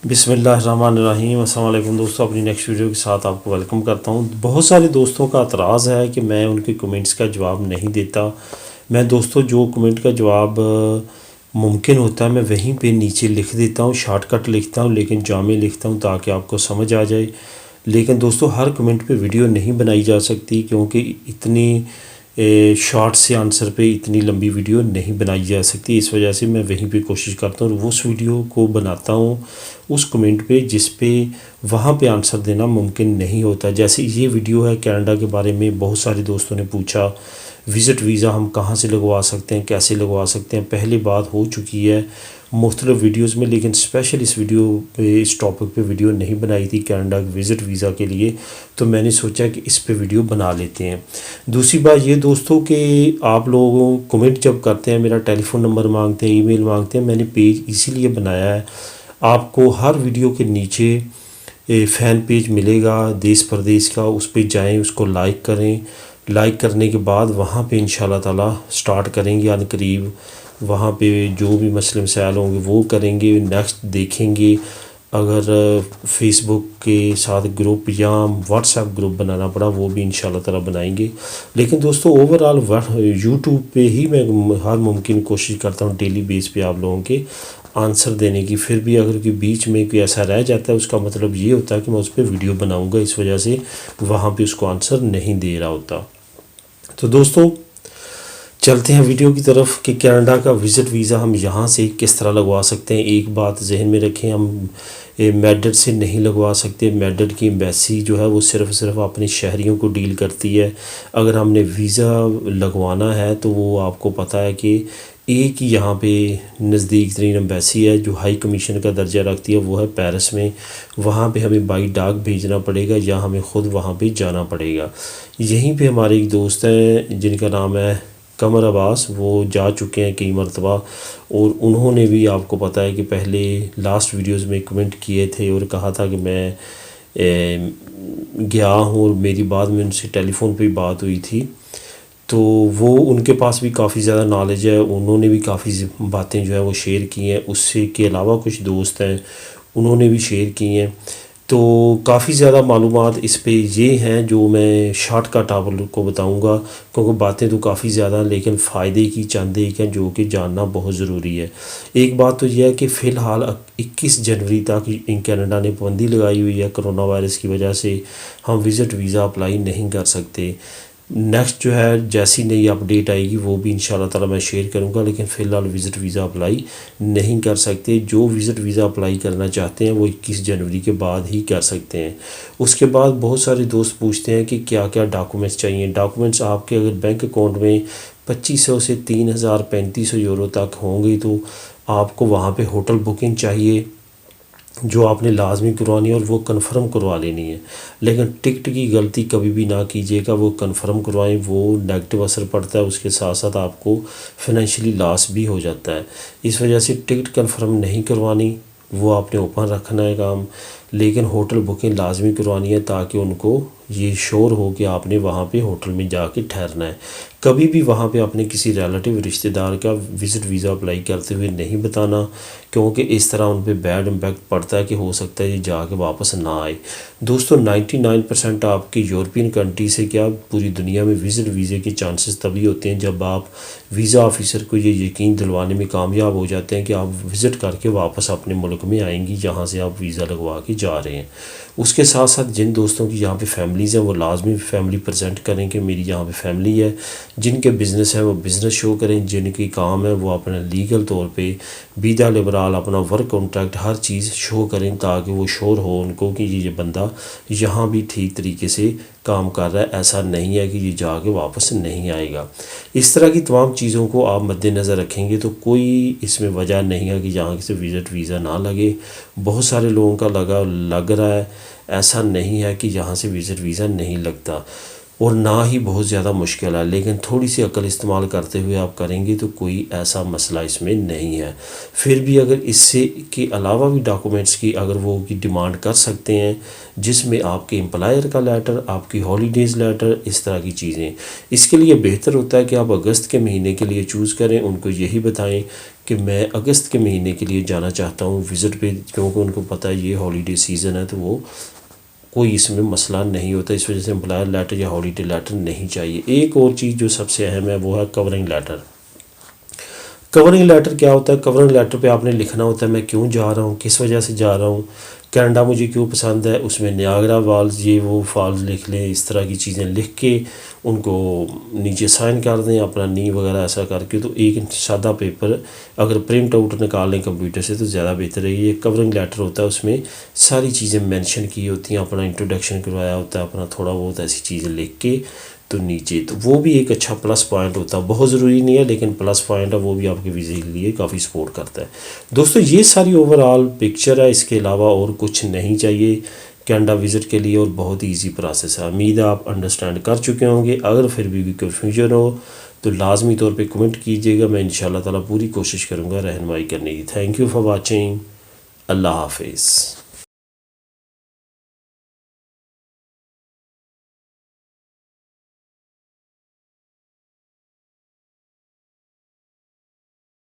बिस्मिल्लाहिर्रहमानिर्रहीम। अस्सलाम वालेकुम दोस्तों, अपनी नेक्स्ट वीडियो के साथ आपको वेलकम करता हूँ। बहुत सारे दोस्तों का एतराज़ है कि मैं उनके कमेंट्स का जवाब नहीं देता। मैं दोस्तों जो कमेंट का जवाब मुमकिन होता है मैं वहीं पे नीचे लिख देता हूँ, शॉर्टकट लिखता हूँ लेकिन जामे लिखता हूँ ताकि आपको समझ आ जाए। लेकिन दोस्तों हर कमेंट पे वीडियो नहीं बनाई जा सकती क्योंकि इतनी शॉर्ट से आंसर पे इतनी लंबी वीडियो नहीं बनाई जा सकती। इस वजह से मैं वहीं पे कोशिश करता हूँ और उस वीडियो को बनाता हूँ उस कमेंट पे जिस पे वहाँ पे आंसर देना मुमकिन नहीं होता। जैसे ये वीडियो है कनाडा के बारे में, बहुत सारे दोस्तों ने पूछा विज़िट वीज़ा हम कहाँ से लगवा सकते हैं, कैसे लगवा सकते हैं। पहले बात हो चुकी है मुख्तलिफ़ वीडियोज़ में, लेकिन स्पेशल इस वीडियो पे इस टॉपिक पे वीडियो नहीं बनाई थी कनाडा विज़िट वीज़ा के लिए, तो मैंने सोचा कि इस पे वीडियो बना लेते हैं। दूसरी बात ये दोस्तों कि आप लोगों कमेंट जब करते हैं मेरा टेलीफ़ोन नंबर मांगते हैं, ईमेल मांगते हैं, मैंने पेज इसीलिए बनाया है। आपको हर वीडियो के नीचे फ़ैन पेज मिलेगा देश प्रदेश का, उस पर जाएँ, उसको लाइक करें। लाइक करने के बाद वहाँ पे इंशाल्लाह ताला स्टार्ट करेंगे अनकरीब। वहाँ पे जो भी मसले मसाइल होंगे वो करेंगे, नेक्स्ट देखेंगे। अगर फेसबुक के साथ ग्रुप या व्हाट्सएप ग्रुप बनाना पड़ा वो भी इंशाल्लाह ताला बनाएंगे। लेकिन दोस्तों ओवरऑल यूट्यूब पे ही मैं हर मुमकिन कोशिश करता हूँ डेली बेस पे आप लोगों के आंसर देने की। फिर भी अगर कि बीच में कोई ऐसा रह जाता है उसका मतलब ये होता है कि मैं उस पर वीडियो बनाऊँगा, इस वजह से वहाँ पे उसको आंसर नहीं दे रहा होता। तो दोस्तों चलते हैं वीडियो की तरफ कि कनाडा का विज़िट वीज़ा हम यहाँ से किस तरह लगवा सकते हैं। एक बात जहन में रखें, हम मेडड से नहीं लगवा सकते। मेडड की एम्बेसी जो है वो सिर्फ़ अपने शहरियों को डील करती है। अगर हमने वीज़ा लगवाना है तो वो आपको पता है कि एक ही यहाँ पे नज़दीक तरीन एम्बेसी है जो हाई कमीशन का दर्जा रखती है, वो है पेरिस में। वहाँ पे हमें बाई डाक भेजना पड़ेगा या हमें ख़ुद वहाँ पे जाना पड़ेगा। यहीं पे हमारे एक दोस्त हैं जिनका नाम है कमर अब्बास, वो जा चुके हैं कई मरतबा और उन्होंने भी आपको पता है कि पहले लास्ट वीडियोस में कमेंट किए थे और कहा था कि मैं गया हूँ और मेरी बाद में उनसे टेलीफ़ोन पे बात हुई थी। तो वो उनके पास भी काफ़ी ज़्यादा नॉलेज है, उन्होंने भी काफ़ी बातें जो है वो शेयर की हैं। उससे के अलावा कुछ दोस्त हैं उन्होंने भी शेयर की हैं। तो काफ़ी ज़्यादा मालूमात इस पे ये हैं जो मैं शॉर्टकट आप लोग को बताऊंगा क्योंकि बातें तो काफ़ी ज़्यादा लेकिन फ़ायदे की चंद एक हैं जो कि जानना बहुत ज़रूरी है। एक बात तो यह है कि फ़िलहाल 21 जनवरी तक इन कनाडा ने पाबंदी लगाई हुई है कोरोना वायरस की वजह से, हम विज़िट वीज़ा अप्लाई नहीं कर सकते। नेक्स्ट जो है जैसी नई अपडेट आएगी वो भी इंशाल्लाह ताला मैं शेयर करूंगा, लेकिन फ़िलहाल विज़िट वीज़ा अप्लाई नहीं कर सकते। जो विज़िट वीज़ा अप्लाई करना चाहते हैं वो 21 जनवरी के बाद ही कर सकते हैं। उसके बाद बहुत सारे दोस्त पूछते हैं कि क्या क्या डॉक्यूमेंट्स चाहिए। डॉक्यूमेंट्स आपके अगर बैंक अकाउंट में 2500 से 3000-3500 यूरो तक होंगे तो आपको वहाँ पे होटल बुकिंग चाहिए जो आपने लाजमी करवानी है और वो कंफर्म करवा लेनी है। लेकिन टिकट की गलती कभी भी ना कीजिएगा, वो कंफर्म करवाएं, वो नेगेटिव असर पड़ता है, उसके साथ साथ आपको फाइनेंशियली लॉस भी हो जाता है। इस वजह से टिकट कंफर्म नहीं करवानी, वो आपने ओपन रखना है काम, लेकिन होटल बुकिंग लाजमी करवानी है ताकि उनको ये श्योर हो कि आपने वहाँ पे होटल में जाके ठहरना है। कभी भी वहाँ पे अपने किसी रिलेटिव रिश्तेदार का विज़िट वीज़ा अप्लाई करते हुए नहीं बताना क्योंकि इस तरह उन पे बैड इम्पैक्ट पड़ता है कि हो सकता है ये जाके वापस ना आए। दोस्तों 99% आपकी यूरोपियन कंट्री से क्या पूरी दुनिया में विज़िट वीज़े के चांसेस तभी होते हैं जब आप वीज़ा ऑफिसर को ये यकीन दिलवाने में कामयाब हो जाते हैं कि आप विज़िट करके वापस अपने मुल्क में आएंगी जहाँ से आप वीज़ा लगवा के जा रहे हैं। उसके साथ साथ जिन दोस्तों की यहाँ पे फैमिलीज़ हैं वो लाजमी फैमिली प्रेजेंट करें कि मेरी यहाँ पे फैमिली है। जिनके बिज़नेस है वो बिज़नेस शो करें, जिनकी काम है वो अपना लीगल तौर पे वीज़ा लिबराल अपना वर्क कॉन्ट्रैक्ट हर चीज़ शो करें ताकि वो श्योर हो उनको कि ये बंदा यहाँ भी ठीक तरीके से काम कर रहा है, ऐसा नहीं है कि ये जाके वापस नहीं आएगा। इस तरह की तमाम चीज़ों को आप मद्देनज़र रखेंगे तो कोई इसमें वजह नहीं है कि यहाँ से विज़िट वीज़ा ना लगे। बहुत सारे लोगों का लग रहा है, ऐसा नहीं है कि यहाँ से विज़िट वीज़ा नहीं लगता। और ना ही बहुत ज़्यादा मुश्किल है, लेकिन थोड़ी सी अक्ल इस्तेमाल करते हुए आप करेंगे तो कोई ऐसा मसला इसमें नहीं है। फिर भी अगर इससे के अलावा भी डॉक्यूमेंट्स की अगर वो की डिमांड कर सकते हैं, जिसमें आपके एम्प्लॉयर का लेटर, आपकी हॉलीडेज़ लेटर, इस तरह की चीज़ें, इसके लिए बेहतर होता है कि आप अगस्त के महीने के लिए चूज़ करें। उनको यही बताएं कि मैं अगस्त के महीने के लिए जाना चाहता हूँ विज़िट पे, क्योंकि उनको पता है ये हॉलीडे सीज़न है, तो वो कोई इसमें मसला नहीं होता। इस वजह से एम्प्लॉयर लेटर या हॉलीडे लेटर नहीं चाहिए। एक और चीज़ जो सबसे अहम है वो है कवरिंग लेटर। कवरिंग लेटर क्या होता है? कवरिंग लेटर पे आपने लिखना होता है मैं क्यों जा रहा हूँ, किस वजह से जा रहा हूँ, कनाडा मुझे क्यों पसंद है, उसमें नियाग्रा फॉल्स, ये वो फॉल्स लिख लें। इस तरह की चीज़ें लिख के उनको नीचे साइन कर दें अपना नी वगैरह ऐसा करके। तो एक सादा पेपर अगर प्रिंट आउट निकाल लें कंप्यूटर से तो ज़्यादा बेहतर है। ये कवरिंग लेटर होता है, उसमें सारी चीज़ें मेंशन की होती हैं, अपना इंट्रोडक्शन करवाया होता है, अपना थोड़ा बहुत ऐसी चीज़ें लिख के तो नीचे, तो वो भी एक अच्छा प्लस पॉइंट होता है। बहुत ज़रूरी नहीं है लेकिन प्लस पॉइंट है, वो भी आपके वीज़े के लिए काफ़ी सपोर्ट करता है। दोस्तों ये सारी ओवरऑल पिक्चर है, इसके अलावा और कुछ नहीं चाहिए कनाडा विज़िट के लिए, और बहुत ही ईजी प्रोसेस है। उम्मीद है आप अंडरस्टैंड कर चुके होंगे। अगर फिर भी कन्फ्यूजन हो तो लाजमी तौर पे कमेंट कीजिएगा, मैं इंशाल्लाह ताला पूरी कोशिश करूँगा रहनुमाई करने की। Thank you for watching. Allah हाफिज़।